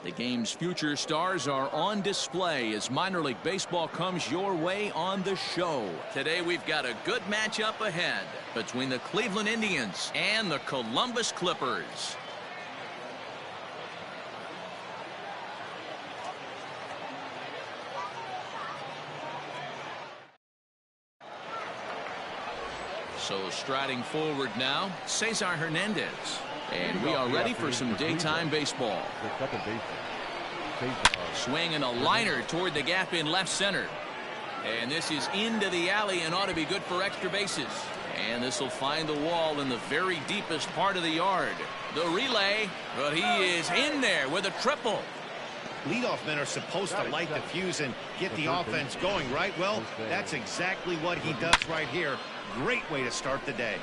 The game's future stars are on display as minor league baseball comes your way on the show. Today we've got a good matchup ahead between the Cleveland Indians and the Columbus Clippers. So striding forward now, Cesar Hernandez. And we are ready for some daytime baseball. Swing and a liner toward the gap in left center. And this is into the alley and ought to be good for extra bases. And this will find the wall in the very deepest part of the yard. The relay, but he is in there with a triple. Leadoff men are supposed to light the fuse and get the offense going, right? Well, that's exactly what he does right here. Great way to start the day.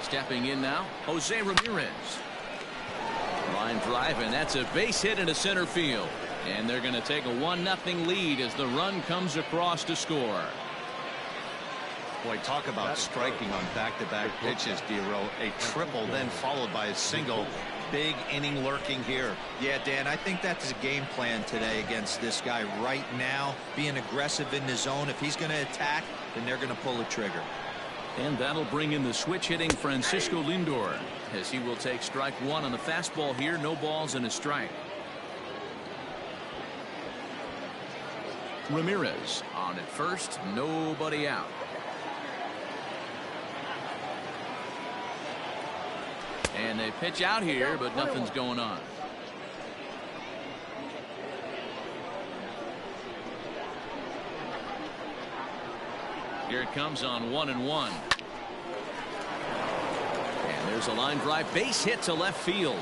Stepping in now, Jose Ramirez. Line drive, and that's a base hit into center field. And they're going to take a 1-0 lead as the run comes across to score. Boy, talk about striking on back-to-back pitches, Dero. A triple then followed by a single. Big inning lurking here. Yeah, Dan, I think that's a game plan today against this guy right now. Being aggressive in the zone. If he's going to attack, then they're going to pull the trigger. And that'll bring in the switch hitting Francisco Lindor as he will take strike one on the fastball here. No balls and a strike. Ramirez on at first. Nobody out. And they pitch out here, but nothing's going on. Here it comes on 1-1. And there's a line drive base hit to left field.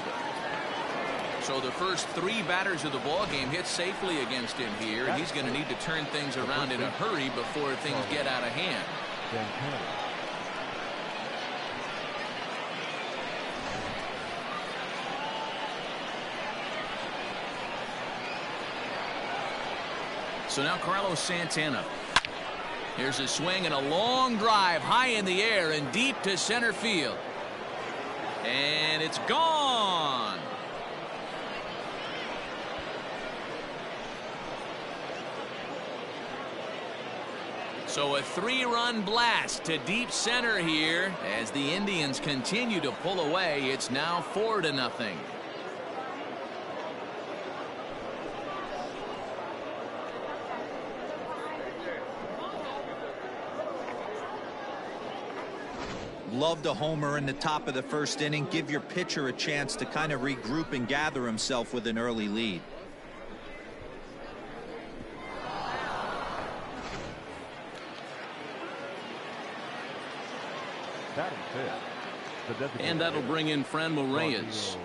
So the first three batters of the ball game hit safely against him here, and he's going to need to turn things around in a hurry before things get out of hand. So now Carlos Santana. Here's a swing and a long drive high in the air and deep to center field. And it's gone. So a 3-run blast to deep center here as the Indians continue to pull away. It's now 4-0. Loved a homer in the top of the first inning. Give your pitcher a chance to kind of regroup and gather himself with an early lead. And that'll bring in Franmil Reyes.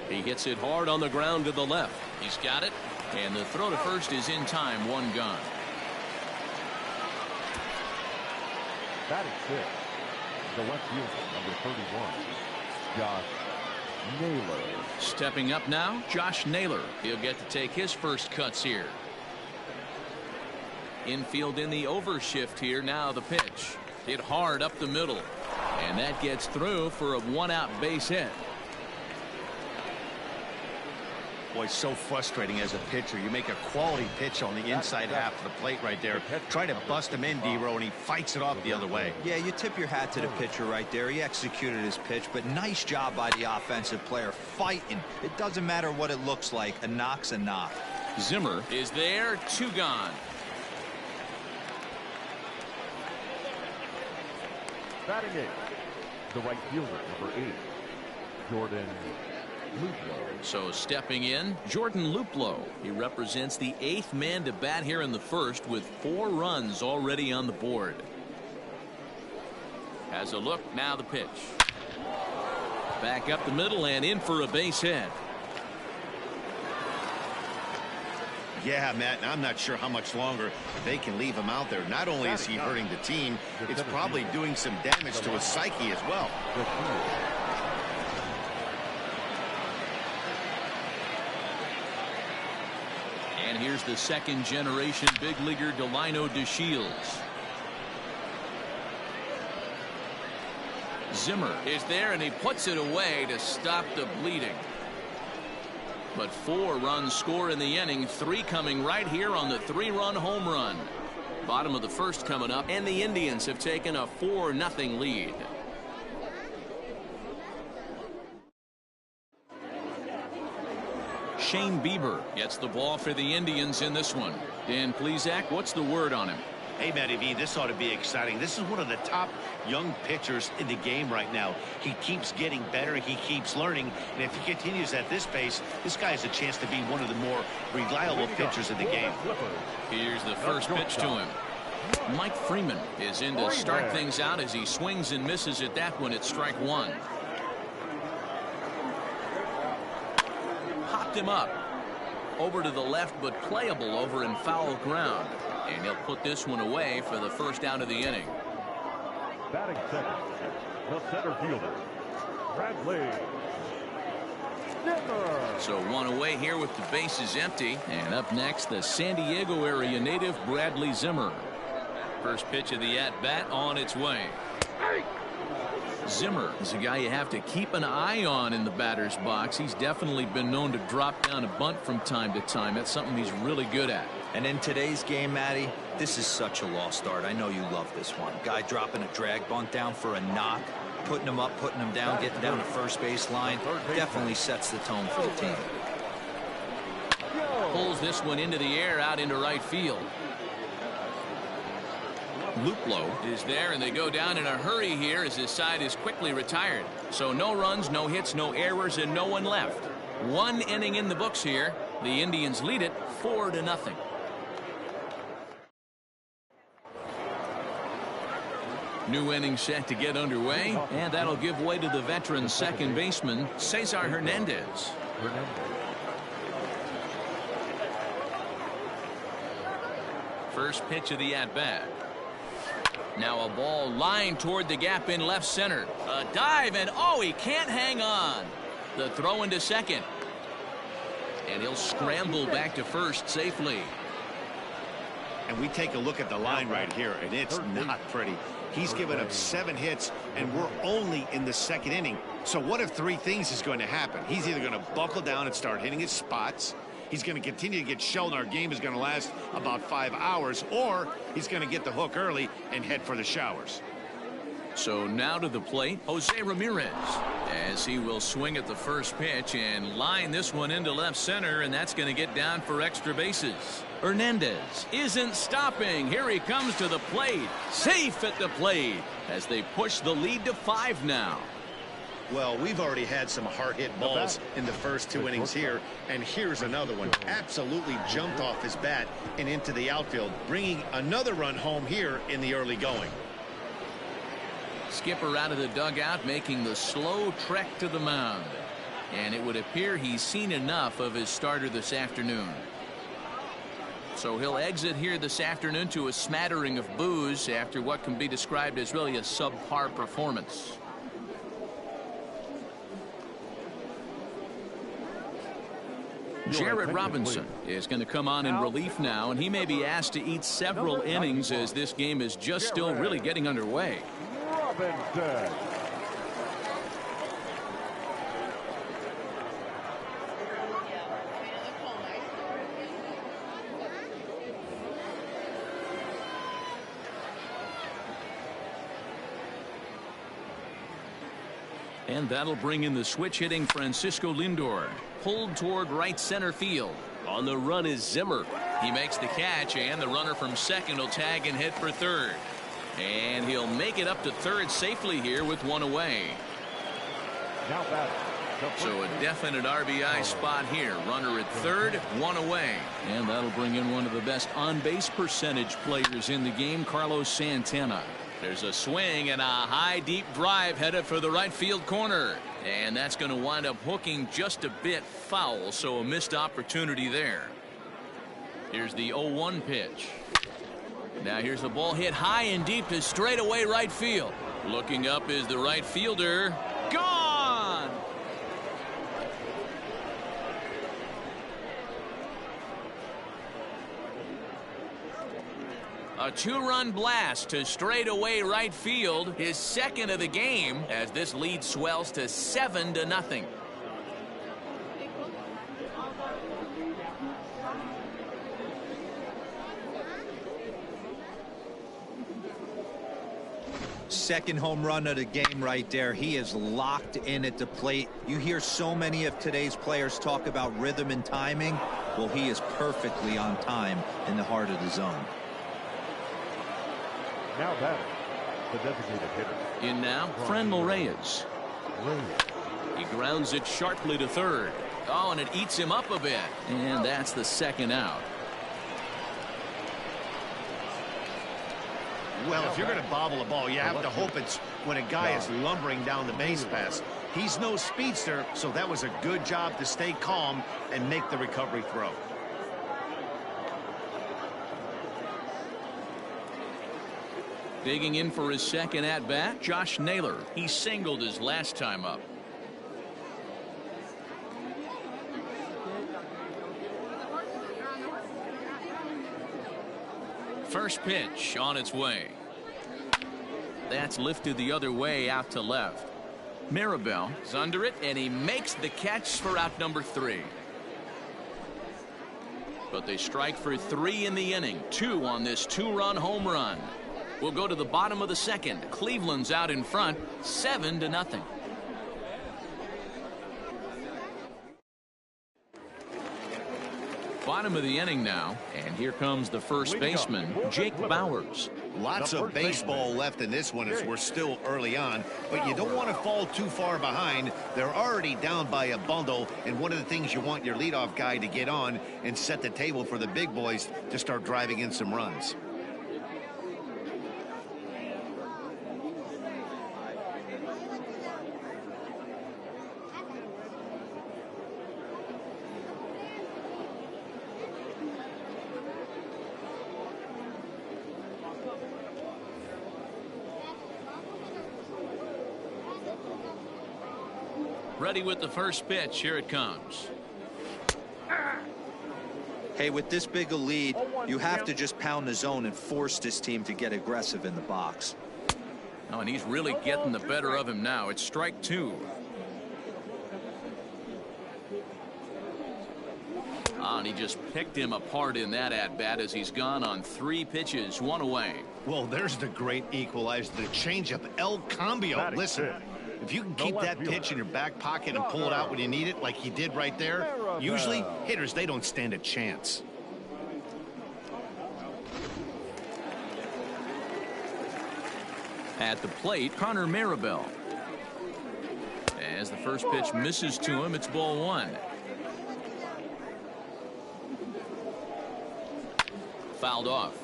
He hits it hard on the ground to the left. He's got it. And the throw to first is in time. One gone. Batting fifth, the left fielder, number 31, Josh Naylor. Stepping up now, Josh Naylor. He'll get to take his first cuts here. Infield in the overshift here. Now the pitch. Hit hard up the middle. And that gets through for a 1-out base hit. Boy, so frustrating as a pitcher. You make a quality pitch on the inside half of the plate right there. Try to bust him in, Dero, and he fights it off the other way. Yeah, you tip your hat to the pitcher right there. He executed his pitch, but nice job by the offensive player fighting. It doesn't matter what it looks like. A knock's a knock. Zimmer is there. 2 gone. Batting eighth, the right fielder, number 8, Jordan Luplow. So stepping in, Jordan Luplow. He represents the 8th man to bat here in the first with 4 runs already on the board. Has a look, now the pitch. Back up the middle and in for a base hit. Yeah, Matt, I'm not sure how much longer they can leave him out there. Not only is he hurting the team, it's probably doing some damage to his psyche as well. And here's the second-generation big leaguer Delino DeShields. Zimmer is there, and he puts it away to stop the bleeding. But 4 runs score in the inning, 3 coming right here on the 3-run home run. Bottom of the first coming up, and the Indians have taken a 4-0 lead. Shane Bieber gets the ball for the Indians in this one. Dan Plesac, what's the word on him? Hey, Matty V, this ought to be exciting. This is one of the top young pitchers in the game right now. He keeps getting better. He keeps learning. And if he continues at this pace, this guy has a chance to be one of the more reliable pitchers in the game. Here's the first pitch to him. Mike Freeman is in to start things out as he swings and misses at that one at strike 1. Hopped him up. Over to the left, but playable over in foul ground. And he'll put this one away for the first out of the inning. Batting second, the center fielder, Bradley Zimmer. So 1 away here with the bases empty. And up next, the San Diego area native Bradley Zimmer. First pitch of the at-bat on its way. Zimmer is a guy you have to keep an eye on in the batter's box. He's definitely been known to drop down a bunt from time to time. That's something he's really good at. And in today's game, Matty, this is such a lost art. I know you love this one. Guy dropping a drag bunt down for a knock, putting him up, putting him down, getting down the first base line. Definitely sets the tone for the team. Pulls this one into the air out into right field. Luplow is there, and they go down in a hurry here as his side is quickly retired. So no runs, no hits, no errors, and no one left. 1 inning in the books here. The Indians lead it 4-0. New inning set to get underway, and that'll give way to the veteran second baseman, Cesar Hernandez. First pitch of the at-bat. Now a ball lined toward the gap in left center. A dive, and oh, he can't hang on. The throw into second. And he'll scramble back to first safely. And we take a look at the line right here, and it's not pretty. He's given up 7 hits, and we're only in the second inning. So what if 3 things is going to happen? He's either going to buckle down and start hitting his spots, he's going to continue to get shelled, and our game is going to last about 5 hours, or he's going to get the hook early and head for the showers. So now to the plate, Jose Ramirez, as he will swing at the first pitch and line this one into left center, and that's going to get down for extra bases. Hernandez isn't stopping. Here he comes to the plate, safe at the plate as they push the lead to 5 now. Well, we've already had some hard-hit balls in the first 2 innings here, and here's another one. Absolutely jumped off his bat and into the outfield, bringing another run home here in the early going. Skipper out of the dugout, making the slow trek to the mound. And it would appear he's seen enough of his starter this afternoon. So he'll exit here this afternoon to a smattering of boos after what can be described as really a subpar performance. Jared Robinson is going to come on in relief now, and he may be asked to eat several innings as this game is just still really getting underway. Robinson. And that'll bring in the switch hitting Francisco Lindor. Pulled toward right center field. On the run is Zimmer. He makes the catch, and the runner from second will tag and hit for third. And he'll make it up to third safely here with 1 away. So a definite RBI spot here. Runner at third, 1 away. And that'll bring in one of the best on-base percentage players in the game, Carlos Santana. There's a swing and a high deep drive headed for the right field corner. And that's going to wind up hooking just a bit foul, so a missed opportunity there. Here's the 0-1 pitch. Now here's the ball hit high and deep to straightaway right field. Looking up is the right fielder. Gone! A two-run blast to straightaway right field, his second of the game, as this lead swells to 7-0. Second home run of the game right there. He is locked in at the plate. You hear so many of today's players talk about rhythm and timing. Well, he is perfectly on time in the heart of the zone. Now batting, the designated hitter. In now, Ramirez. He grounds it sharply to third. Oh, and it eats him up a bit. And that's the second out. Well, if you're going to bobble a ball, you have to hope it's when a guy is lumbering down the base pass. He's no speedster, so that was a good job to stay calm and make the recovery throw. Digging in for his second at-bat, Josh Naylor. He singled his last time up. First pitch on its way. That's lifted the other way out to left. Mirabel is under it, and he makes the catch for out number 3. But they strike for 3 in the inning. 2 on this 2-run home run. We'll go to the bottom of the second. Cleveland's out in front, 7-0. Bottom of the inning now, and here comes the first baseman, Jake Bauers. Lots of baseball left in this one as we're still early on, but you don't want to fall too far behind. They're already down by a bundle, and one of the things you want your leadoff guy to get on and set the table for the big boys to start driving in some runs. Ready with the first pitch. Here it comes. Hey, with this big a lead, you have to just pound the zone and force this team to get aggressive in the box. Oh, and he's really getting the better of him now. It's strike 2. Oh, and he just picked him apart in that at-bat as he's gone on 3 pitches, 1 away. Well, there's the great equalizer, the changeup, El Cambio. Listen, if you can keep that pitch in your back pocket and pull it out when you need it, like he did right there, usually hitters, they don't stand a chance. At the plate, Connor Mirabel. As the first pitch misses to him, it's ball 1. Fouled off.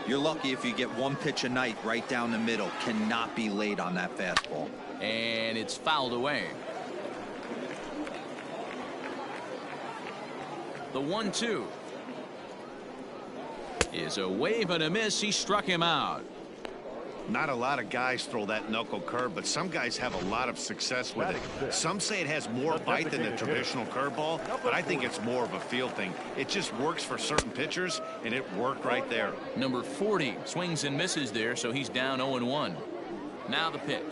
You're lucky if you get 1 pitch a night right down the middle. Cannot be late on that fastball. And it's fouled away. The 1-2 is a wave and a miss. He struck him out. Not a lot of guys throw that knuckle curve, but some guys have a lot of success with it. Some say it has more bite than the traditional curveball, but I think it's more of a feel thing. It just works for certain pitchers, and it worked right there. Number 40 swings and misses there, so he's down 0-1. Now the pitch.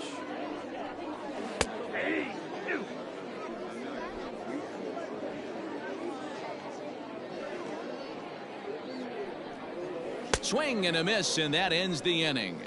Swing and a miss, and that ends the inning.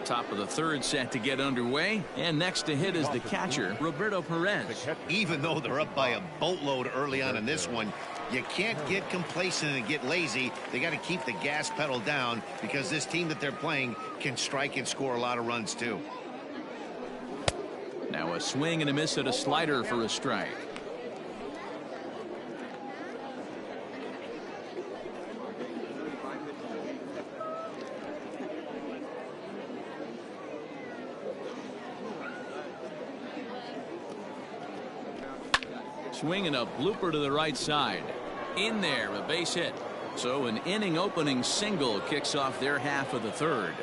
Top of the third set to get underway, and next to hit is the catcher, Roberto Perez. Even though they're up by a boatload early on in this one, you can't get complacent and get lazy. They got to keep the gas pedal down because this team that they're playing can strike and score a lot of runs too. Now a swing and a miss at a slider for a strike. Swinging a blooper to the right side. In there, a base hit. So an inning opening single kicks off their half of the third.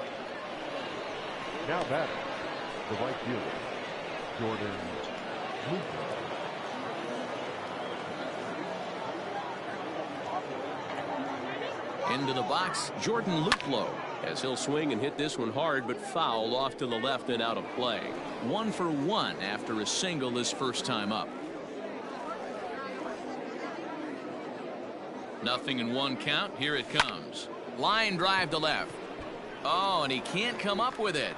Now batting, the right fielder, Jordan Luplow. Into the box, Jordan Luplow, as he'll swing and hit this one hard, but foul off to the left and out of play. 1 for 1 after a single his first time up. 0-1 count. Here it comes. Line drive to left. Oh, and he can't come up with it.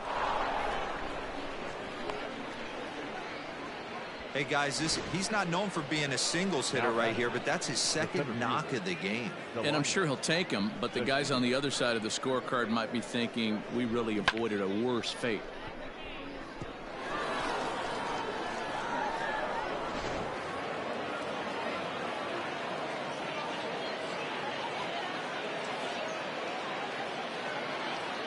Hey guys, he's not known for being a singles hitter right here, but that's his second knock of the game. And I'm sure he'll take him, but the guys on the other side of the scorecard might be thinking we really avoided a worse fate.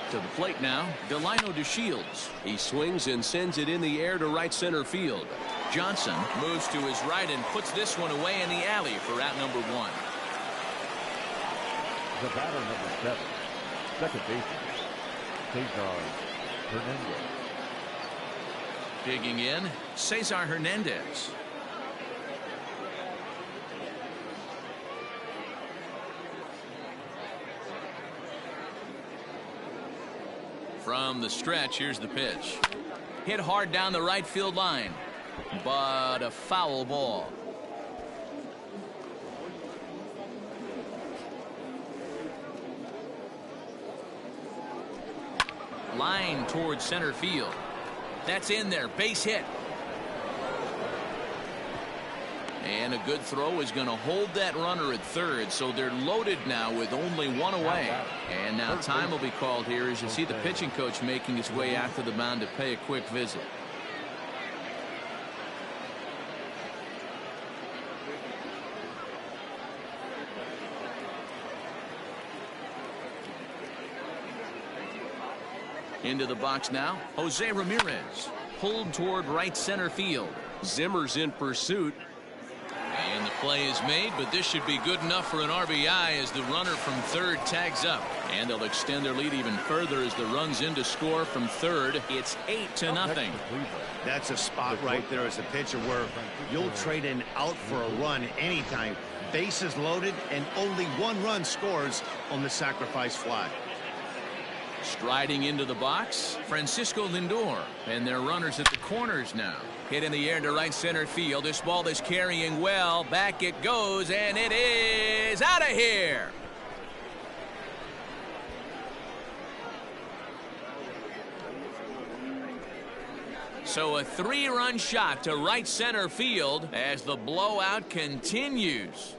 To the plate now, Delino DeShields. He swings and sends it in the air to right center field. Johnson moves to his right and puts this one away in the alley for out number 1. The batter number 7, second baseman, Cesar Hernandez. Digging in, Cesar Hernandez. From the stretch, here's the pitch. Hit hard down the right field line, but a foul ball. Line towards center field. That's in there, base hit. And a good throw is going to hold that runner at third, so they're loaded now with only 1 away. And now time will be called here as you see the pitching coach making his way out to the mound to pay a quick visit. Into the box now, Jose Ramirez, pulled toward right center field. Zimmer's in pursuit. And the play is made, but this should be good enough for an RBI as the runner from third tags up. And they'll extend their lead even further as the runs in to score from third. It's 8-0. That's a spot right there as a pitcher where you'll trade an out for a run anytime. Bases loaded and only 1 run scores on the sacrifice fly. Striding into the box, Francisco Lindor, and their runners at the corners now. Hit in the air to right center field. This ball is carrying well. Back it goes, and it is out of here. So a 3-run shot to right center field as the blowout continues.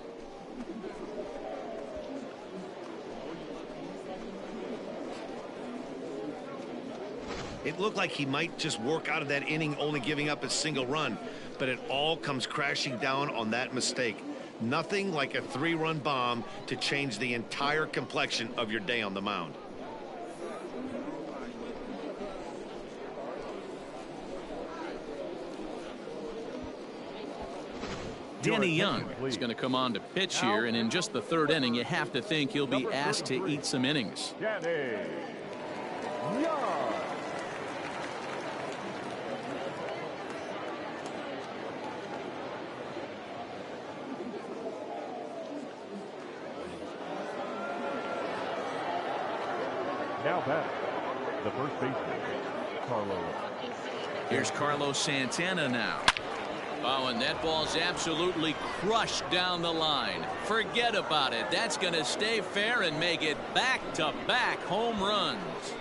It looked like he might just work out of that inning only giving up a single run, but it all comes crashing down on that mistake. Nothing like a 3-run bomb to change the entire complexion of your day on the mound. Danny Young is going to come on to pitch here, and in just the 3rd inning, you have to think he'll be asked to eat some innings. Danny Young. Now back, the first baseman, Carlos. Here's Carlos Santana now. Oh, and that ball's absolutely crushed down the line. Forget about it. That's going to stay fair and make it back-to-back home runs.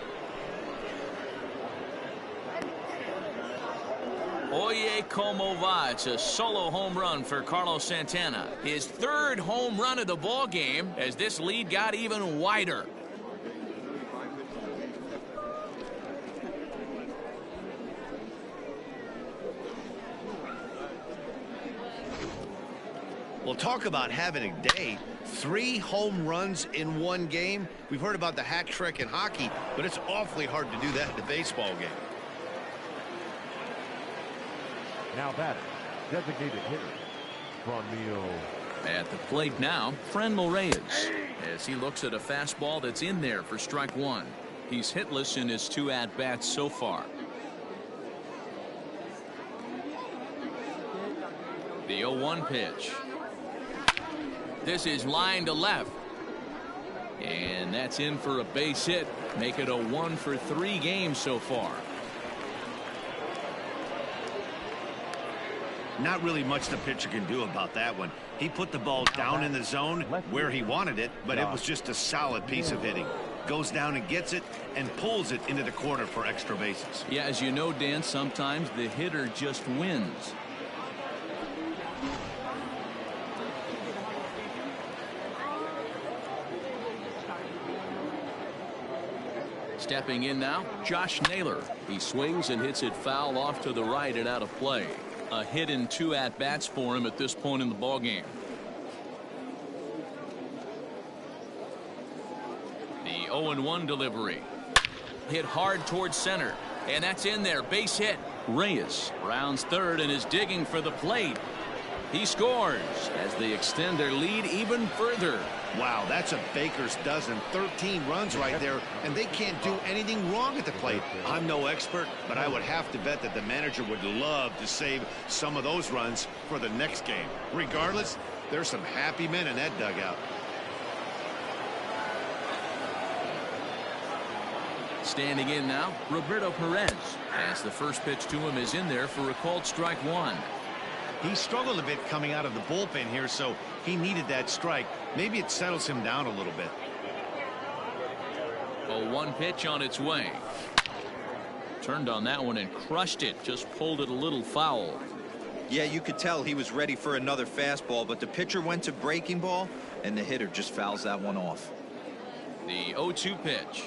Oye como va. It's a solo home run for Carlos Santana. His 3rd home run of the ball game as this lead got even wider. Well, talk about having a day. 3 home runs in 1 game. We've heard about the hat trick in hockey, but it's awfully hard to do that in a baseball game. Now batting, designated hitter, Ramirez. At the plate now, Franmil Reyes. as he looks at a fastball that's in there for strike one. He's hitless in his 2 at-bats so far. The 0-1 pitch. This is line to left. And that's in for a base hit. Make it a 1-for-3 game so far. Not really much the pitcher can do about that one. He put the ball down in the zone where he wanted it, but it was just a solid piece of hitting. Goes down and gets it and pulls it into the corner for extra bases. Yeah, as you know, Dan, sometimes the hitter just wins. Stepping in now, Josh Naylor. He swings and hits it foul off to the right and out of play. A hit in 2 at-bats for him at this point in the ballgame. The 0-1 delivery. Hit hard towards center. And that's in there. Base hit. Reyes rounds third and is digging for the plate. He scores as they extend their lead even further. Wow, that's a baker's dozen. 13 runs right there, and they can't do anything wrong at the plate. I'm no expert, but I would have to bet that the manager would love to save some of those runs for the next game. Regardless, there's some happy men in that dugout. Standing in now, Roberto Perez, as the first pitch to him is in there for a called strike one. He struggled a bit coming out of the bullpen here, so he needed that strike. Maybe it settles him down a little bit. A 1 pitch on its way. Turned on that one and crushed it. Just pulled it a little foul. Yeah, you could tell he was ready for another fastball, but the pitcher went to breaking ball, and the hitter just fouls that one off. The 0-2 pitch.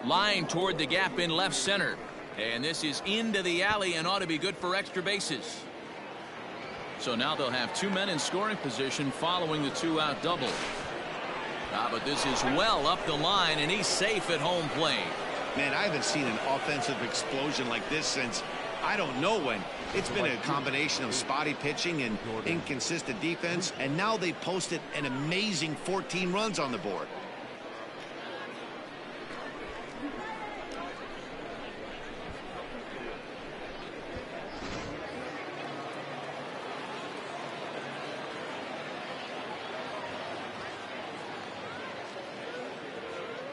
Line toward the gap in left center. And this is into the alley and ought to be good for extra bases. So now they'll have 2 men in scoring position following the 2-out double. But this is well up the line, and he's safe at home plate. Man, I haven't seen an offensive explosion like this since I don't know when. It's been a combination of spotty pitching and inconsistent defense, and now they posted an amazing 14 runs on the board.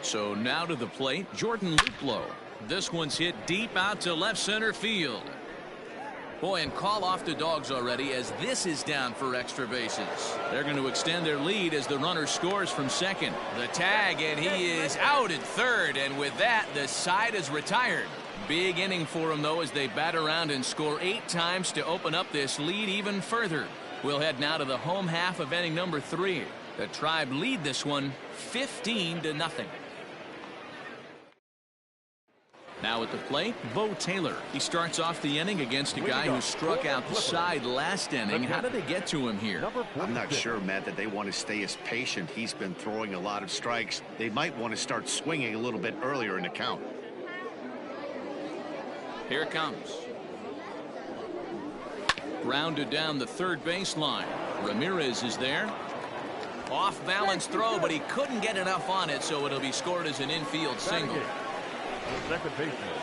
So now to the plate, Jordan Luplow. This one's hit deep out to left center field. Boy, and call off the Dogs already as this is down for extra bases. They're going to extend their lead as the runner scores from second. The tag, and he is out at third, and with that, the side is retired. Big inning for him, though, as they bat around and score 8 times to open up this lead even further. We'll head now to the home half of inning number 3. The Tribe lead this one 15-0. Now at the plate, Bo Taylor. He starts off the inning against a guy who struck out the side last inning. How did they get to him here? I'm not sure, Matt, that they want to stay as patient. He's been throwing a lot of strikes. They might want to start swinging a little bit earlier in the count. Here it comes. Grounded down the third baseline. Ramirez is there. Off balance throw, but he couldn't get enough on it, so it'll be scored as an infield single.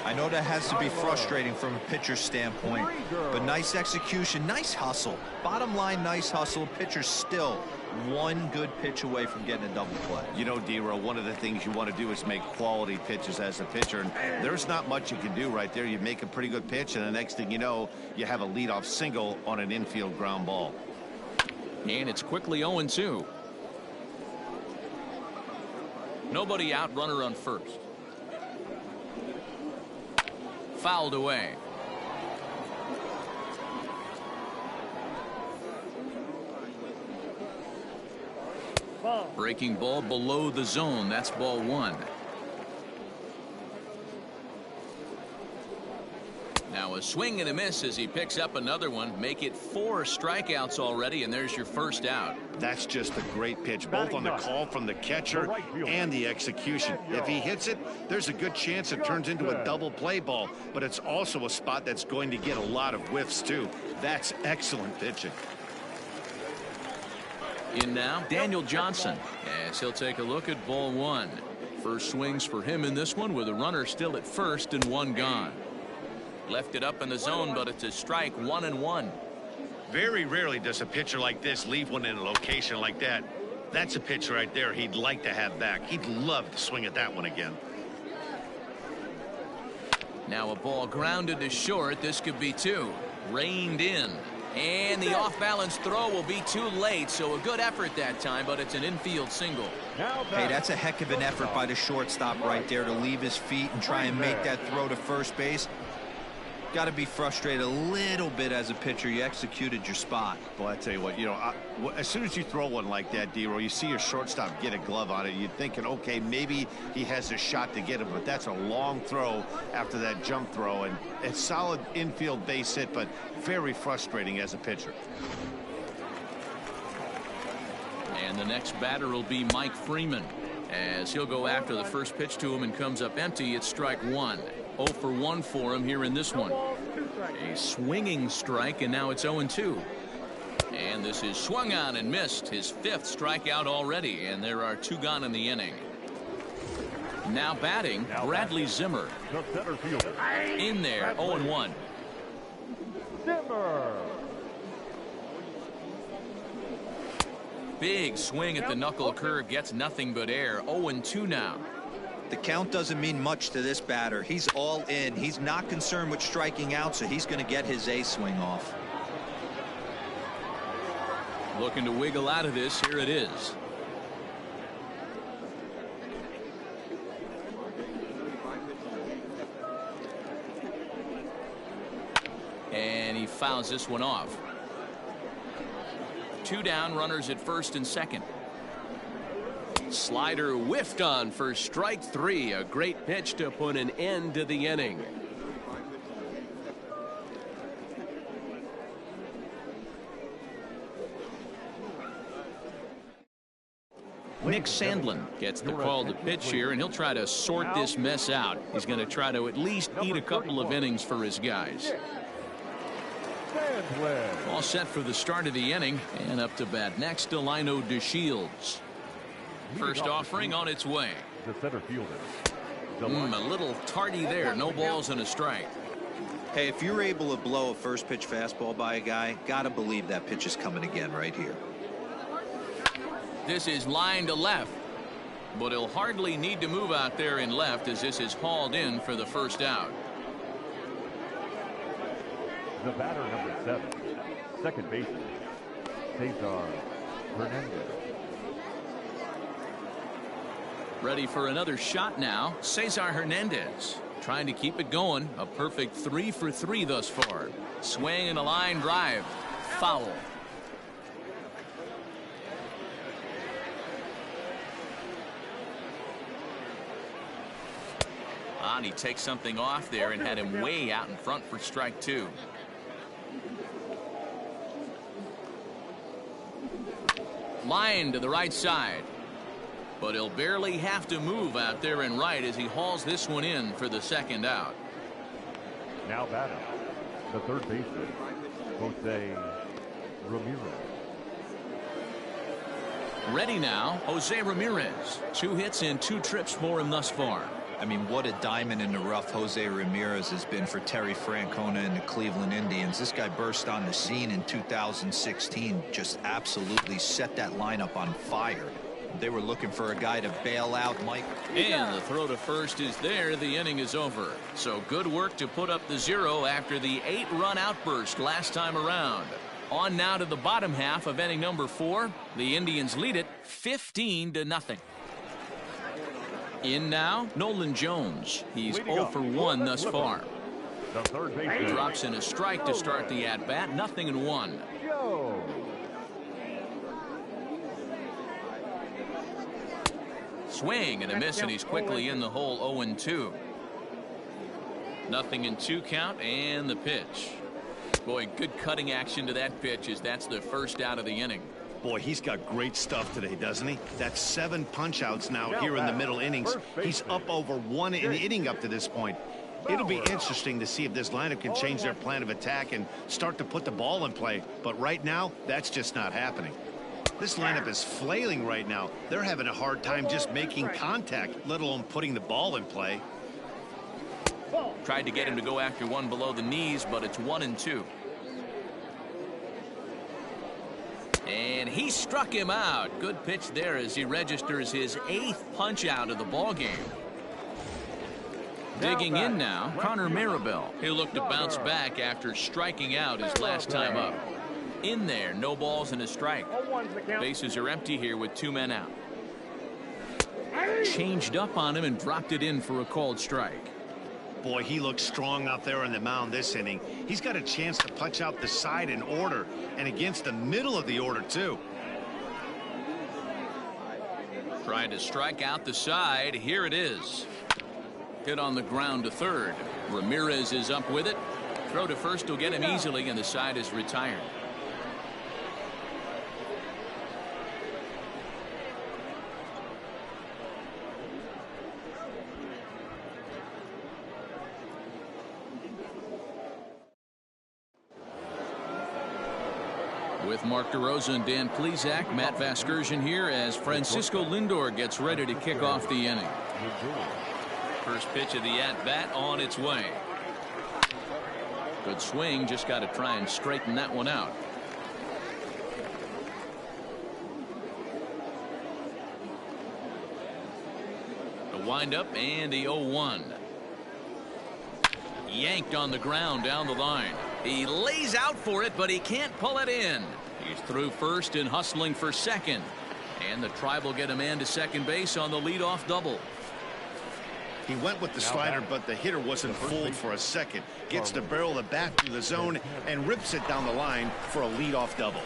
I know that has to be frustrating from a pitcher's standpoint, but nice execution, nice hustle. Bottom line, nice hustle. Pitcher's still 1 good pitch away from getting a double play. You know, D-Row, one of the things you want to do is make quality pitches as a pitcher, and there's not much you can do right there. You make a pretty good pitch, and the next thing you know, you have a leadoff single on an infield ground ball. And it's quickly 0-2. Nobody out, runner on first. Fouled away. Breaking ball below the zone. That's ball 1. Now a swing and a miss as he picks up another one. Make it 4 strikeouts already, and there's your first out. That's just a great pitch, both on the call from the catcher and the execution. If he hits it, there's a good chance it turns into a double play ball, but it's also a spot that's going to get a lot of whiffs too. That's excellent pitching. In now, Daniel Johnson, as he'll take a look at ball one. First swings for him in this one with a runner still at first and one gone. Left it up in the zone, but it's a strike, 1-1. Very rarely does a pitcher like this leave one in a location like that. That's a pitch right there he'd like to have back. He'd love to swing at that one again. Now a ball grounded to short. This could be two. Reined in. And the off-balance throw will be too late, so a good effort that time, but it's an infield single. Hey, that's a heck of an effort by the shortstop right there to leave his feet and try and make that throw to first base. Got to be frustrated a little bit as a pitcher. You executed your spot. Well, I tell you what, as soon as you throw one like that, D-Roy, you see your shortstop get a glove on it. You're thinking, okay, maybe he has a shot to get it, but that's a long throw after that jump throw, and a solid infield base hit, but very frustrating as a pitcher. And the next batter will be Mike Freeman, as he'll go after the first pitch to him and comes up empty. It's strike one. 0 for 1 for him here in this one. A swinging strike, and now it's 0-2. And this is swung on and missed. His 5th strikeout already, and there are 2 gone in the inning. Now batting, Bradley Zimmer. The center fielder. In there, 0-1. Zimmer. Big swing at the knuckle curve, gets nothing but air. 0-2 now. The count doesn't mean much to this batter. He's all in. He's not concerned with striking out, so he's going to get his A swing off. Looking to wiggle out of this. Here it is. And he fouls this one off. 2 down, runners at first and second. Slider whiffed on for strike 3. A great pitch to put an end to the inning. Nick Sandlin gets the call to pitch here, and he'll try to sort this mess out. He's going to try to at least eat a couple of innings for his guys. All set for the start of the inning, and up to bat next, Delino DeShields. First offering on its way. The center fielder. A little tardy there. No balls and a strike. Hey, if you're able to blow a first pitch fastball by a guy, gotta believe that pitch is coming again right here. This is line to left, but he'll hardly need to move out there in left, as this is hauled in for the first out. The batter, number 7, second baseman, Cesar Hernandez. Ready for another shot now. Cesar Hernandez trying to keep it going. A perfect 3 for 3 thus far. Swing and a line drive. Foul. And he takes something off there and had him way out in front for strike 2. Line to the right side. But he'll barely have to move out there and right as he hauls this one in for the second out. Now batting, the third baseman, Jose Ramirez. Ready now, Jose Ramirez. 2 hits and 2 trips for him thus far. I mean, what a diamond in the rough Jose Ramirez has been for Terry Francona and the Cleveland Indians. This guy burst on the scene in 2016, just absolutely set that lineup on fire. They were looking for a guy to bail out Mike. And the throw to first is there. The inning is over. So good work to put up the 0 after the 8-run outburst last time around. On now to the bottom half of inning number 4. The Indians lead it 15-0. In now, Nolan Jones. He's 0 for 1 thus far. The third baseman drops in a strike to start the at-bat. 0-1. Swing and a miss, and he's quickly in the hole. 0-2. 0-2 count, and the pitch. Boy, good cutting action to that pitch, as that's the first out of the inning. Boy, he's got great stuff today, doesn't he? That's 7 punch-outs now here in the middle innings. He's up over 1 inning up to this point. It'll be interesting to see if this lineup can change their plan of attack and start to put the ball in play. But right now, that's just not happening. This lineup is flailing right now. They're having a hard time just making contact, let alone putting the ball in play. Tried to get him to go after one below the knees, but it's 1-2. And he struck him out. Good pitch there as he registers his 8th punch out of the ball game. Digging in now, Connor Maribel. He'll look to bounce back after striking out his last time up. In there, no balls and a strike. Bases are empty here with 2 men out. Changed up on him and dropped it in for a called strike. Boy, he looks strong out there on the mound this inning. He's got a chance to punch out the side in order and against the middle of the order, too. Trying to strike out the side. Here it is. Hit on the ground to third. Ramirez is up with it. Throw to first will get him easily, and the side is retired. With Mark DeRosa and Dan Plesac, Matt Vasgersian here as Francisco Lindor gets ready to kick off the inning. First pitch of the at-bat on its way. Good swing, just got to try and straighten that one out. The windup and the 0-1. Yanked on the ground down the line. He lays out for it, but he can't pull it in. He's through first and hustling for second. And the Tribe will get a man to second base on the leadoff double. He went with the slider, but the hitter wasn't fooled for a second. Gets the barrel of the bat through the zone and rips it down the line for a leadoff double.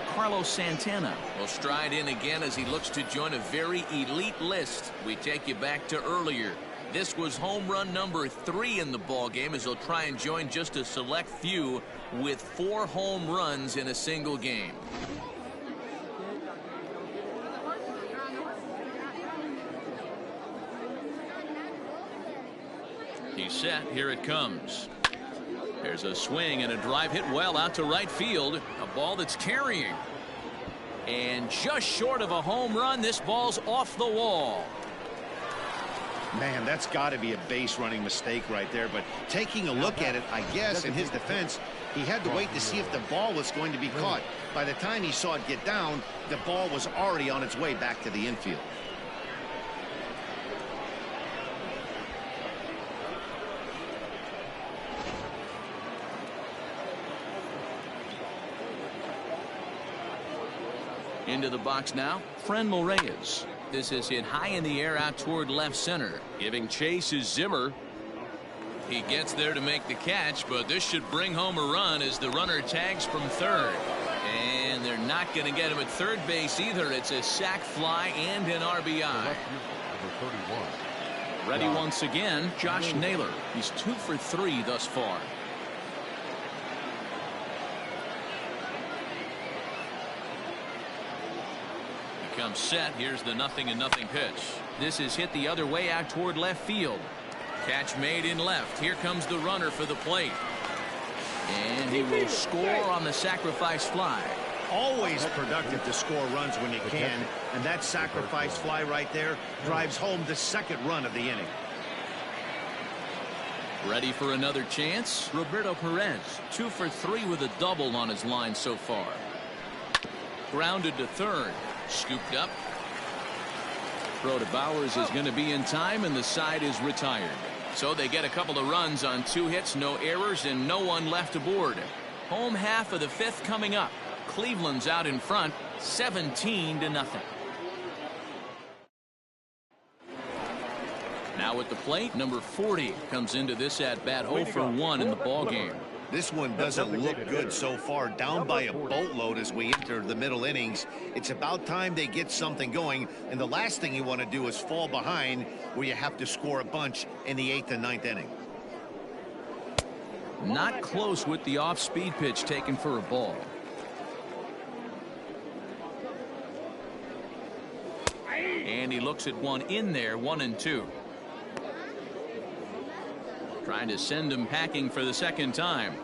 Carlos Santana will stride in again as he looks to join a very elite list. We take you back to earlier. This was home run number 3 in the ball game as he'll try and join just a select few with 4 home runs in a single game. He's set. Here it comes. There's a swing and a drive hit well out to right field. A ball that's carrying. And just short of a home run, this ball's off the wall. Man, that's got to be a base running mistake right there. But taking a look at it, I guess, in his defense, he had to wait to see if the ball was going to be caught. By the time he saw it get down, the ball was already on its way back to the infield. Into the box now, Fran Reyes. This is hit high in the air out toward left center. Giving chase is Zimmer. He gets there to make the catch, but this should bring home a run as the runner tags from third. And they're not going to get him at third base either. It's a sac fly and an RBI. Ready once again, Josh Naylor. He's 2 for 3 thus far. Comes set. Here's the 0-0 pitch. This is hit the other way out toward left field. Catch made in left. Here comes the runner for the plate. And he will score on the sacrifice fly. Always productive to score runs when you can. And that sacrifice fly right there drives home the second run of the inning. Ready for another chance? Roberto Perez, 2 for 3 with a double on his line so far. Grounded to third. Scooped up. Throw to Bowers is going to be in time, and the side is retired. So they get a couple of runs on 2 hits, no errors, and no one left aboard. Home half of the 5th coming up. Cleveland's out in front, 17-0. Now at the plate, number 40 comes into this at bat 0 for 1 in the ball game. This one doesn't look good so far. Down by a boatload as we enter the middle innings. It's about time they get something going. And the last thing you want to do is fall behind where you have to score a bunch in the 8th and 9th inning. Not close with the off-speed pitch taken for a ball. And he looks at one in there, 1-2. Trying to send him packing for the second time.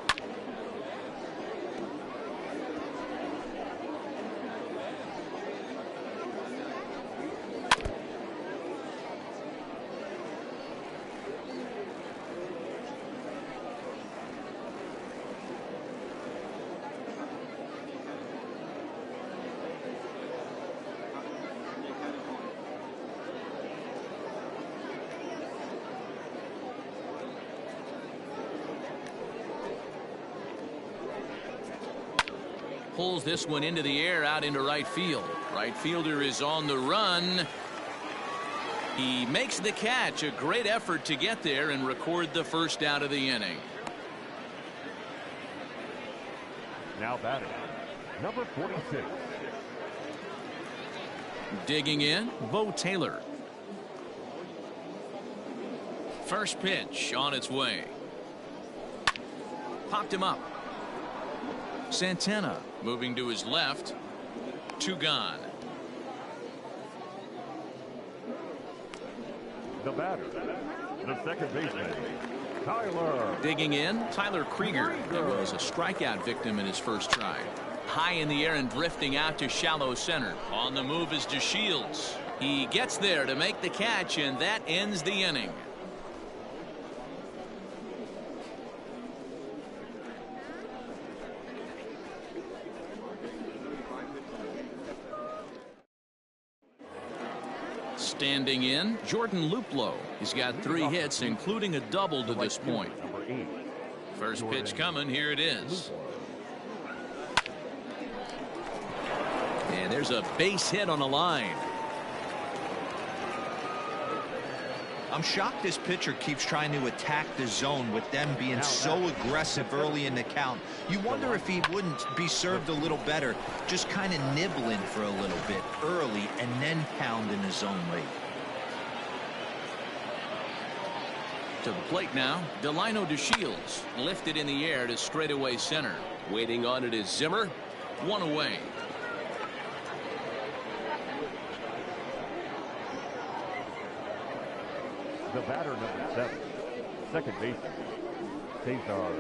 Pulls this one into the air out into right field. Right fielder is on the run. He makes the catch. A great effort to get there and record the first out of the inning. Now batting, number 46. Digging in, Bo Taylor. First pitch on its way. Popped him up. Santana moving to his left. 2 gone. The batter, the second baseman, Tyler. Digging in, Tyler Krieger. There was a strikeout victim in his first try. High in the air and drifting out to shallow center. On the move is DeShields. He gets there to make the catch, and that ends the inning. Standing in, Jordan Luplow. He's got 3 hits, including a double to this point. First pitch coming. Here it is. And there's a base hit on a line. I'm shocked this pitcher keeps trying to attack the zone with them being so aggressive early in the count. You wonder if he wouldn't be served a little better, just kind of nibbling for a little bit early and then pounding the zone late. To the plate now, Delino DeShields lifted in the air to straightaway center. Waiting on it is Zimmer. 1 away. The batter, number 7, second baseman, Cesar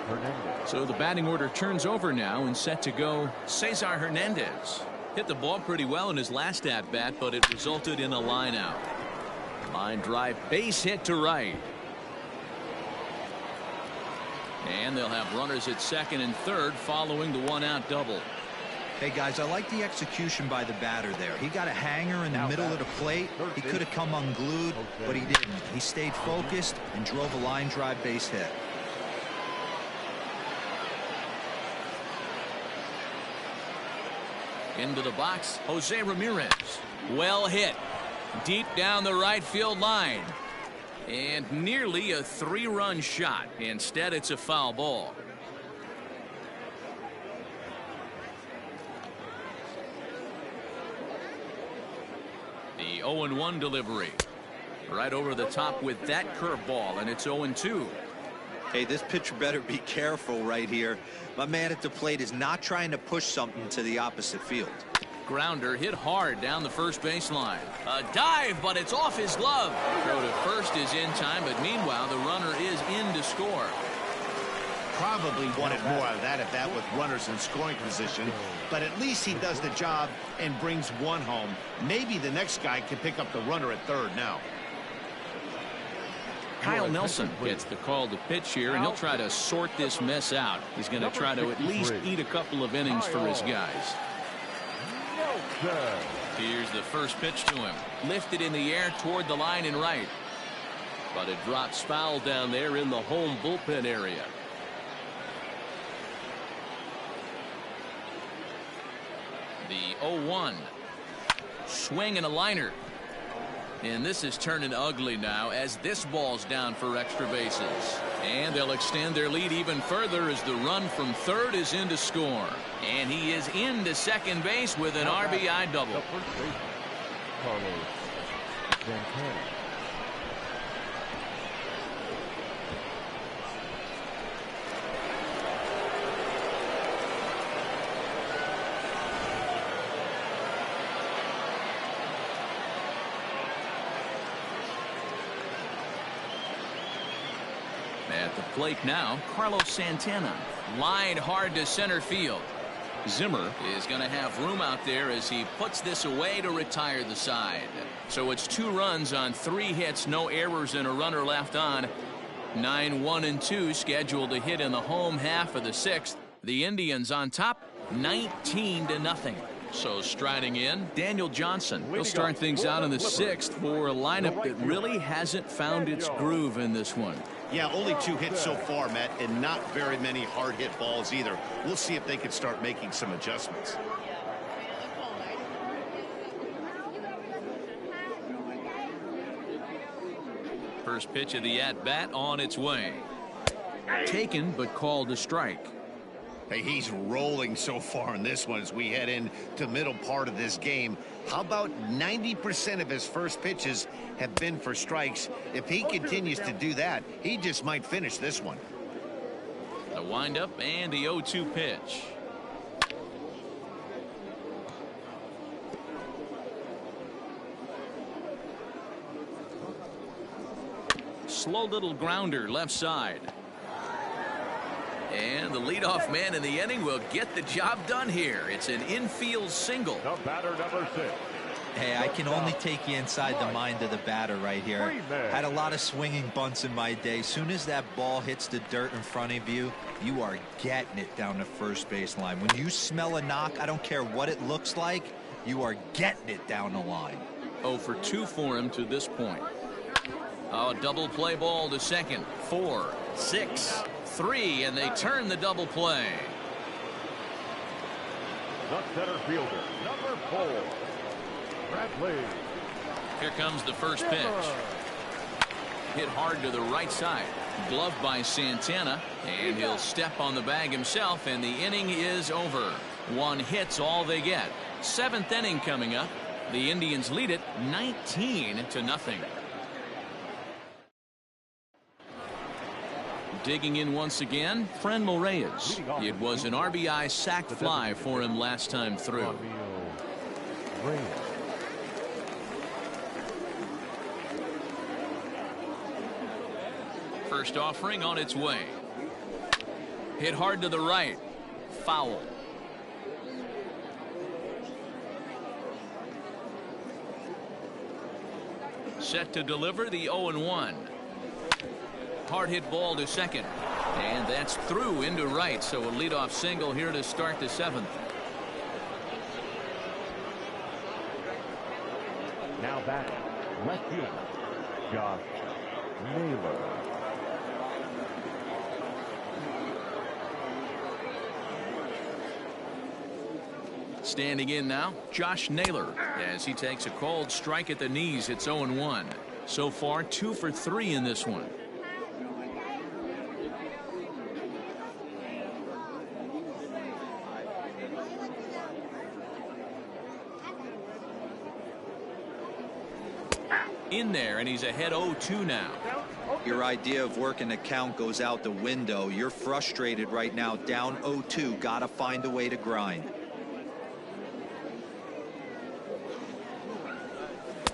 Hernandez. So the batting order turns over now, and set to go Cesar Hernandez. Hit the ball pretty well in his last at bat, but it resulted in a line out. Line drive, base hit to right. And they'll have runners at second and third following the 1-out double. Hey guys, I like the execution by the batter there. He got a hanger in the middle of the plate. He could have come unglued, but he didn't. He stayed focused and drove a line drive base hit. Into the box, Jose Ramirez. Well hit. Deep down the right field line. And nearly a 3-run shot. Instead, it's a foul ball. The 0-1 delivery. Right over the top with that curveball, and it's 0-2. Hey, this pitcher better be careful right here. My man at the plate is not trying to push something to the opposite field. Grounder hit hard down the first baseline. A dive, but it's off his glove. Throw to first is in time, but meanwhile the runner is in to score. Probably wanted more out of that at bat with runners in scoring position, but at least he does the job and brings 1 home. Maybe the next guy can pick up the runner at third now. Kyle Nelson gets the call to pitch here, and he'll try to sort this mess out. He's going to try to at least eat a couple of innings for his guys. Here's the first pitch to him. Lifted in the air toward the line and right. But it drops foul down there in the home bullpen area. The 0-1. Swing and a liner. And this is turning ugly now as this ball's down for extra bases. And they'll extend their lead even further as the run from third is in to score. And he is into second base with an RBI double. Santana. the plate now, Carlos Santana. Lined hard to center field. Zimmer is going to have room out there as he puts this away to retire the side. So it's 2 runs on 3 hits, no errors, and a runner left on. 9-1-2 scheduled to hit in the home half of the 6th. The Indians on top, 19-0. So striding in, Daniel Johnson. He'll start things out in the 6th for a lineup that really hasn't found its groove in this one. Yeah, only 2 hits so far, Matt, and not very many hard hit balls either. We'll see if they can start making some adjustments. First pitch of the at-bat on its way. Taken, but called a strike. Hey, he's rolling so far in this one as we head into the middle part of this game. How about 90% of his first pitches have been for strikes? If he continues to do that, he just might finish this one. The windup and the 0-2 pitch. Slow little grounder left side. And the leadoff man in the inning will get the job done here. It's an infield single. The batter, number 6. Hey, I can only take you inside the mind of the batter right here. Had a lot of swinging bunts in my day. Soon as that ball hits the dirt in front of you, you are getting it down the first base line. When you smell a knock, I don't care what it looks like, you are getting it down the line. 0 for 2 for him to this point. Oh, double play ball to second. 4, 6, 3, and they turn the double play. The center fielder, number 4, Bradley. Here comes the first pitch. Hit hard to the right side. Gloved by Santana, and he'll step on the bag himself, and the inning is over. 1 hit's all they get. 7th inning coming up. The Indians lead it 19-0. Digging in once again, Franmil Reyes. It was an RBI sac fly for him last time through. First offering on its way. Hit hard to the right. Foul. Set to deliver the 0-1. Hard hit ball to second. And that's through into right. So a leadoff single here to start the 7th. Now batting, left fielder, Josh Naylor. Standing in now, Josh Naylor, as he takes a called strike at the knees. It's 0-1. So far, 2 for 3 in this one. In there, and he's ahead 0-2 now. Your idea of working the count goes out the window. You're frustrated right now, down 0-2. Gotta find a way to grind.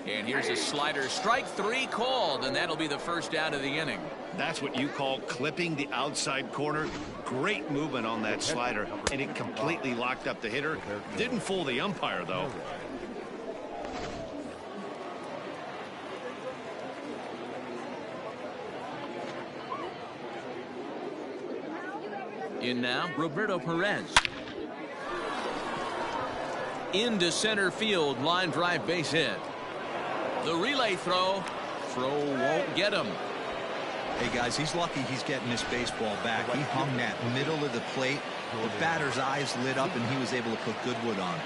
And here's a slider. Strike 3 called, and that'll be the first out of the inning. That's what you call clipping the outside corner. Great movement on that slider, and it completely locked up the hitter. Didn't fool the umpire, though. In now, Roberto Perez. Into center field, line drive base hit. The relay throw. Throw won't get him. Hey guys, he's lucky he's getting this baseball back. He hung that middle of the plate. The batter's eyes lit up, and he was able to put good wood on.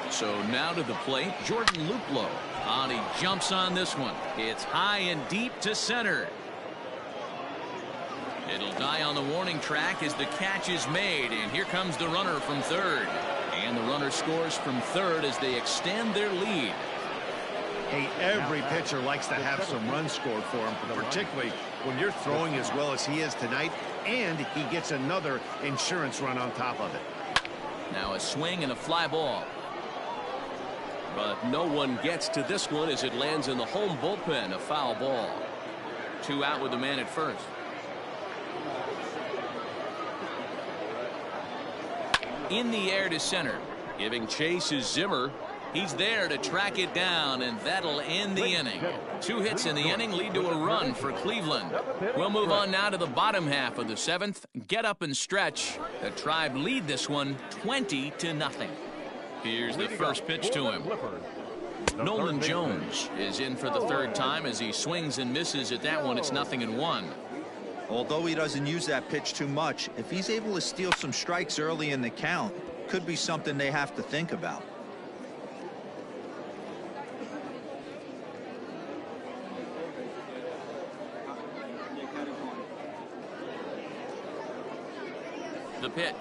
So now to the plate, Jordan Luplow. And he jumps on this one. It's high and deep to center. It'll die on the warning track as the catch is made, and here comes the runner from third. And the runner scores from third as they extend their lead. Hey, every pitcher likes to have some runs scored for him, particularly when you're throwing as well as he is tonight, and he gets another insurance run on top of it. Now a swing and a fly ball. But no one gets to this one as it lands in the home bullpen. A foul ball. 2 out with the man at first. in the air to center. Giving chase is Zimmer. He's there to track it down, and that'll end the inning. 2 hits in the inning lead to a run for Cleveland. We'll move on now to the bottom half of the 7th. Get up and stretch. The Tribe lead this one 20-0. Here's the first pitch to him. Nolan Jones is in for the 3rd time as he swings and misses at that one. It's 0-1. Although he doesn't use that pitch too much, if he's able to steal some strikes early in the count, could be something they have to think about. The pitch.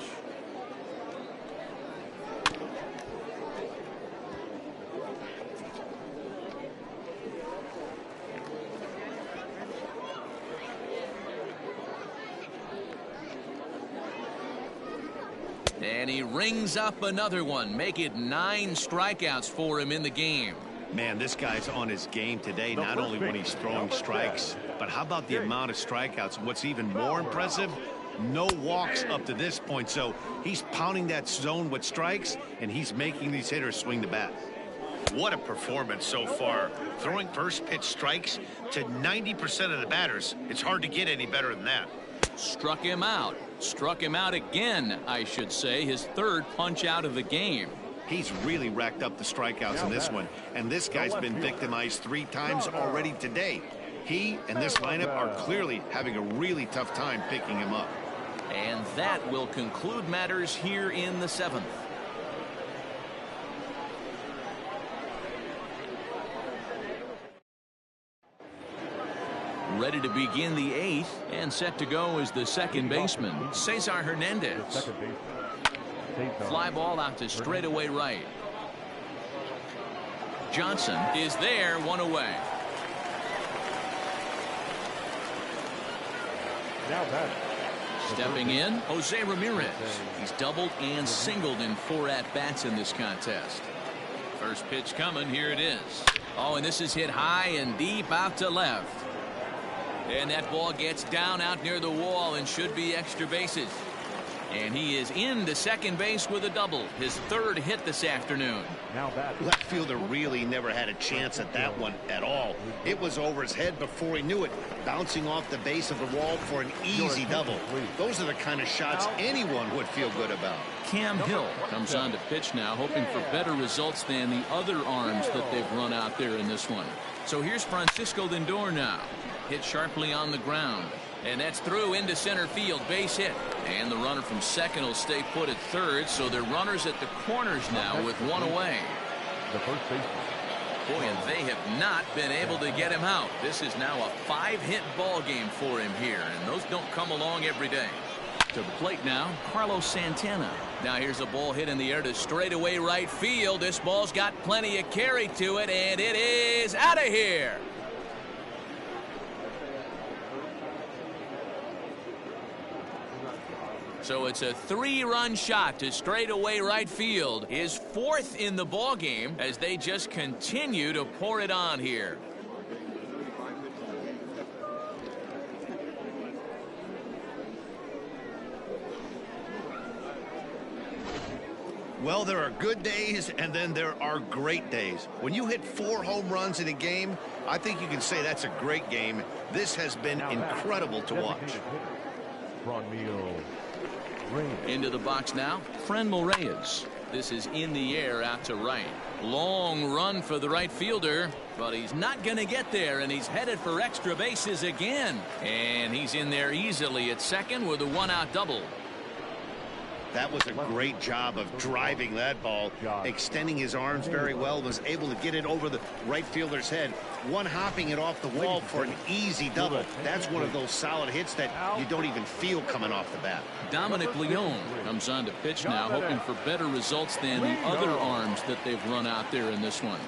And he rings up another one. Make it 9 strikeouts for him in the game. Man, this guy's on his game today, not only when he's throwing strikes, but how about the amount of strikeouts? What's even more impressive, no walks up to this point. So he's pounding that zone with strikes, and he's making these hitters swing the bat. What a performance so far. Throwing first pitch strikes to 90% of the batters. It's hard to get any better than that. Struck him out. Struck him out again, I should say. His 3rd punch out of the game. He's really racked up the strikeouts in this one, and this guy's been victimized 3 times already today. He and this lineup are clearly having a really tough time picking him up. And that will conclude matters here in the 7th. Ready to begin the 8th, and set to go is the 2nd baseman, Cesar Hernandez. Fly ball out to straightaway right. Johnson is there, 1 away. Stepping in, Jose Ramirez. He's doubled and singled in 4 at-bats in this contest. First pitch coming, here it is. Oh, and this is hit high and deep out to left. And that ball gets down out near the wall and should be extra bases. And he is into second base with a double. His 3rd hit this afternoon. Left fielder really never had a chance at that one at all. It was over his head before he knew it, bouncing off the base of the wall for an easy double. Those are the kind of shots anyone would feel good about. Cam Hill comes on to pitch now, hoping for better results than the other arms that they've run out there in this one. So here's Francisco Lindor now. Hit sharply on the ground. And that's through into center field, base hit. And the runner from second will stay put at 3rd, so they're runners at the corners now with 1 away. The first baseman. Boy, and they have not been able to get him out. This is now a 5-hit ball game for him here, and those don't come along every day. To the plate now, Carlos Santana. Now here's a ball hit in the air to straightaway right field. This ball's got plenty of carry to it, and it is out of here. So it's a 3-run shot to straightaway right field. His 4th in the ball game as they just continue to pour it on here. Well, there are good days, and then there are great days. When you hit 4 home runs in a game, I think you can say that's a great game. This has been incredible to watch. Into the box now, Franmil Reyes. This is in the air out to right. Long run for the right fielder, but he's not going to get there, and he's headed for extra bases again. And he's in there easily at second with a 1-out double. That was a great job of driving that ball, extending his arms very well, was able to get it over the right fielder's head, one-hopping it off the wall for an easy double. That's one of those solid hits that you don't even feel coming off the bat. Dominic Leone comes on to pitch now, hoping for better results than the other arms that they've run out there in this one.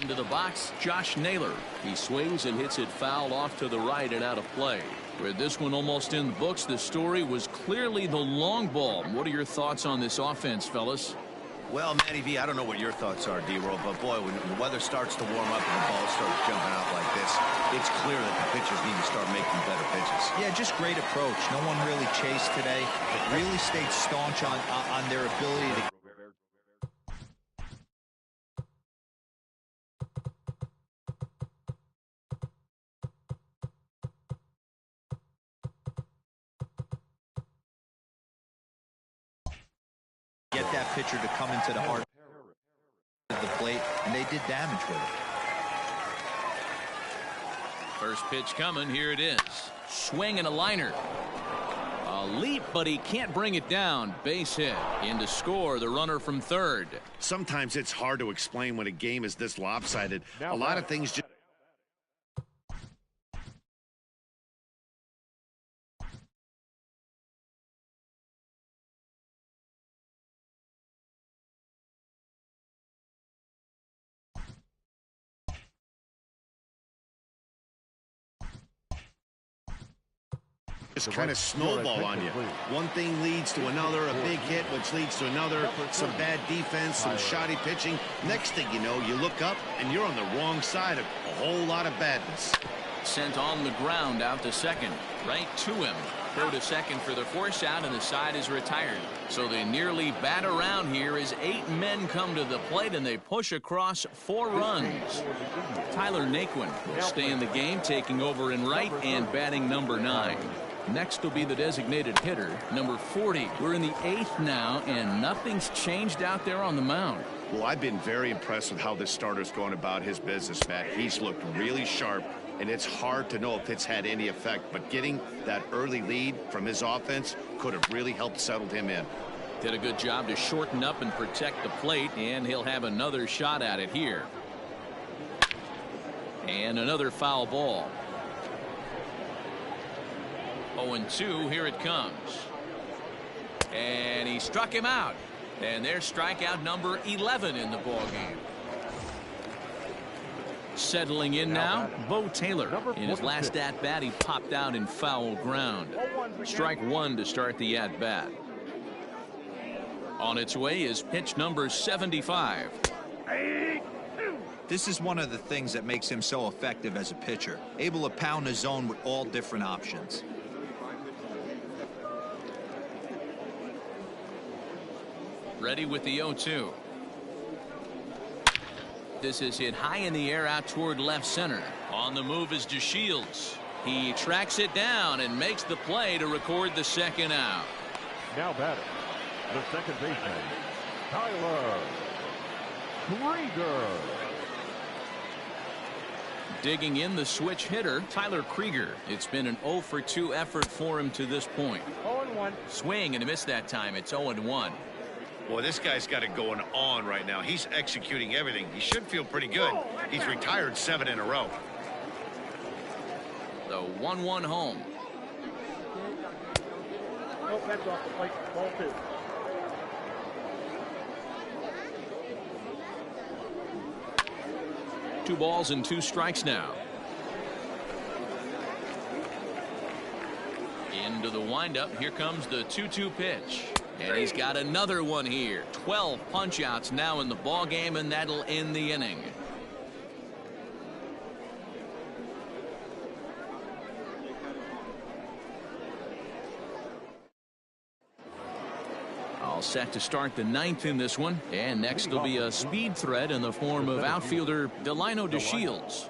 Into the box, Josh Naylor. He swings and hits it foul off to the right and out of play. With this one almost in the books, the story was clearly the long ball. What are your thoughts on this offense, fellas? Well, Matty V, I don't know what your thoughts are, D-Roll, but boy, when the weather starts to warm up and the ball starts jumping out like this, it's clear that the pitchers need to start making better pitches. Yeah, just great approach. No one really chased today. Really stayed staunch on their ability to get that pitcher to come into the heart of the plate, and they did damage with it. First pitch coming. Here it is. Swing and a liner. A leap, but he can't bring it down. Base hit. In to score the runner from third. Sometimes it's hard to explain when a game is this lopsided. A lot of things just... just kind of snowball on you. One thing leads to another, a big hit, which leads to another, some bad defense, some shoddy pitching. Next thing you know, you look up and you're on the wrong side of a whole lot of badness. Sent on the ground out to second. Right to him. Throw to second for the force out, and the side is retired. So they nearly bat around here as 8 men come to the plate, and they push across 4 runs. Tyler Naquin will stay in the game, taking over in right and batting number 9. Next will be the designated hitter, number 40. We're in the 8th now, and nothing's changed out there on the mound. Well, I've been very impressed with how this starter's going about his business, Matt. He's looked really sharp, and it's hard to know if it's had any effect. But getting that early lead from his offense could have really helped settle him in. Did a good job to shorten up and protect the plate, and he'll have another shot at it here. And another foul ball. 0-2, here it comes. And he struck him out. And there's strikeout number 11 in the ballgame. Settling in now, Bo Taylor. In his last at-bat, he popped out in foul ground. Strike 1 to start the at-bat. On its way is pitch number 75. This is one of the things that makes him so effective as a pitcher. Able to pound the zone with all different options. Ready with the 0-2. This is hit high in the air out toward left center. On the move is DeShields. He tracks it down and makes the play to record the second out. Now batting, the second baseman, Tyler Krieger. Digging in the switch hitter, Tyler Krieger. It's been an 0-for-2 effort for him to this point. 0-1. Swing and a miss that time. It's 0-1. Boy, this guy's got it going on right now. He's executing everything. He should feel pretty good. He's retired 7 in a row. The 1-1 home. Oh, that's off the plate. Ball 2. Two balls and 2 strikes now. Into the windup. Here comes the 2-2 pitch. And he's got another one here. 12 punch-outs now in the ball game, and that'll end the inning. All set to start the 9th in this one. And next will be a speed threat in the form of outfielder Delino DeShields.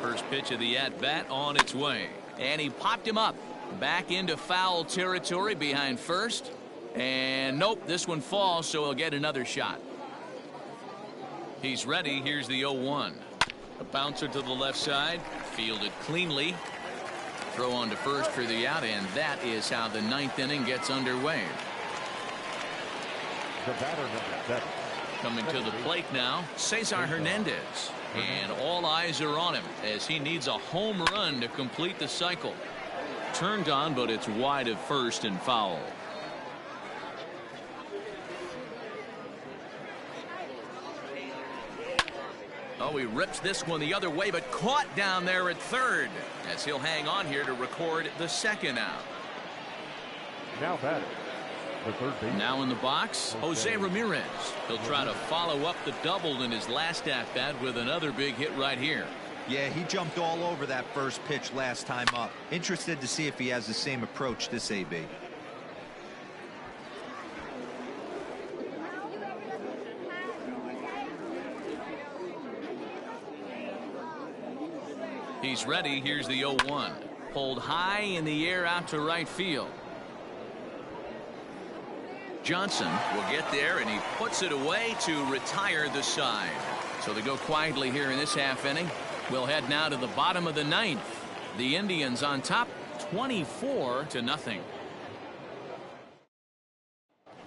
First pitch of the at-bat on its way. And he popped him up. Back into foul territory behind first. And nope, this one falls, so he'll get another shot. He's ready. Here's the 0-1. A bouncer to the left side. Fielded cleanly. Throw on to first for the out, and that is how the 9th inning gets underway. The batter, number 7. Coming to the plate now, Cesar Hernandez. And all eyes are on him as he needs a home run to complete the cycle. Turned on, but it's wide of first and foul. Oh, he rips this one the other way, but caught down there at third as he'll hang on here to record the second out. Now batting, the third baseman. Now in the box, Jose Ramirez. He'll try to follow up the double in his last at-bat with another big hit right here. Yeah, he jumped all over that first pitch last time up. Interested to see if he has the same approach this AB. He's ready. Here's the 0-1. Pulled high in the air out to right field. Johnson will get there, and he puts it away to retire the side. So they go quietly here in this half inning. We'll head now to the bottom of the ninth. The Indians on top 24-0.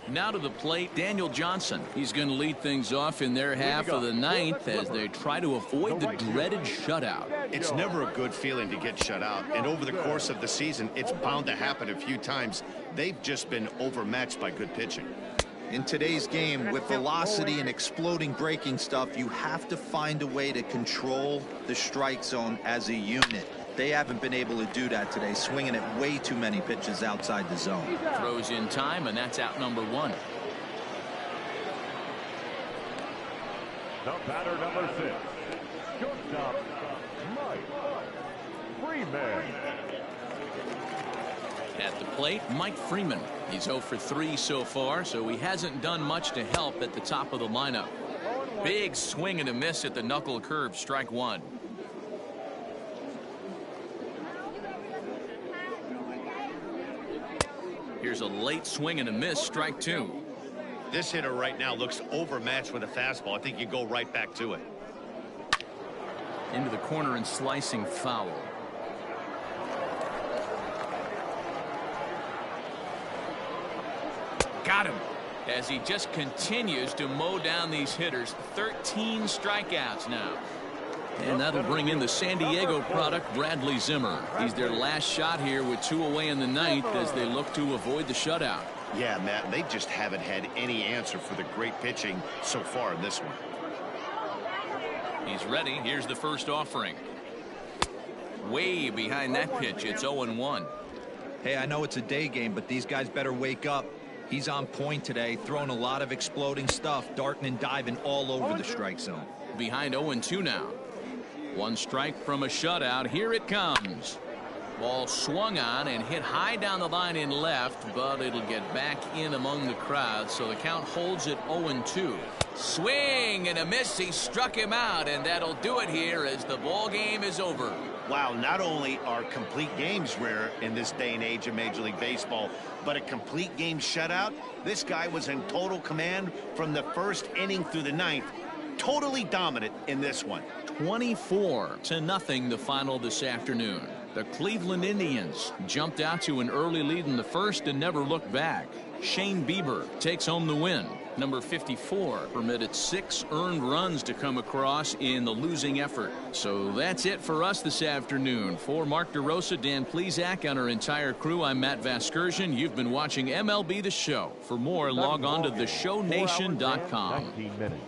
Now to the plate, Daniel Johnson. He's going to lead things off in their half of the ninth as they try to avoid the dreaded shutout. It's never a good feeling to get shut out, and over the course of the season, it's bound to happen a few times. They've just been overmatched by good pitching. In today's game, with velocity and exploding breaking stuff, you have to find a way to control the strike zone as a unit. They haven't been able to do that today, swinging at way too many pitches outside the zone. Throws in time, and that's out number 1. The batter, number 6. Shortstop, Mike Freeman. At the plate, Mike Freeman. He's 0 for 3 so far, so he hasn't done much to help at the top of the lineup. Big swing and a miss at the knuckle curve, strike 1. Here's a late swing and a miss, strike 2. This hitter right now looks overmatched with a fastball. I think you go right back to it. Into the corner and slicing foul. Got him. As he just continues to mow down these hitters. 13 strikeouts now. And that'll bring in the San Diego product, Bradley Zimmer. He's their last shot here with 2 away in the ninth as they look to avoid the shutout. Yeah, Matt, they just haven't had any answer for the great pitching so far in this one. He's ready. Here's the first offering. Way behind that pitch. It's 0-1. Hey, I know it's a day game, but these guys better wake up. He's on point today, throwing a lot of exploding stuff, darting and diving all over the strike zone. Behind 0-2 now. 1 strike from a shutout. Here it comes. Ball swung on and hit high down the line in left, but it'll get back in among the crowd, so the count holds at 0-2. Swing and a miss. He struck him out, and that'll do it here as the ball game is over. Wow, not only are complete games rare in this day and age of Major League Baseball, but a complete game shutout. This guy was in total command from the first inning through the ninth. Totally dominant in this one. 24-0 the final this afternoon. The Cleveland Indians jumped out to an early lead in the first and never looked back. Shane Bieber takes home the win. Number 54 permitted 6 earned runs to come across in the losing effort. So that's it for us this afternoon. For Mark DeRosa, Dan Plesac, and our entire crew, I'm Matt Vasgersian. You've been watching MLB The Show. For more, log on to theshownation.com. 19 minutes.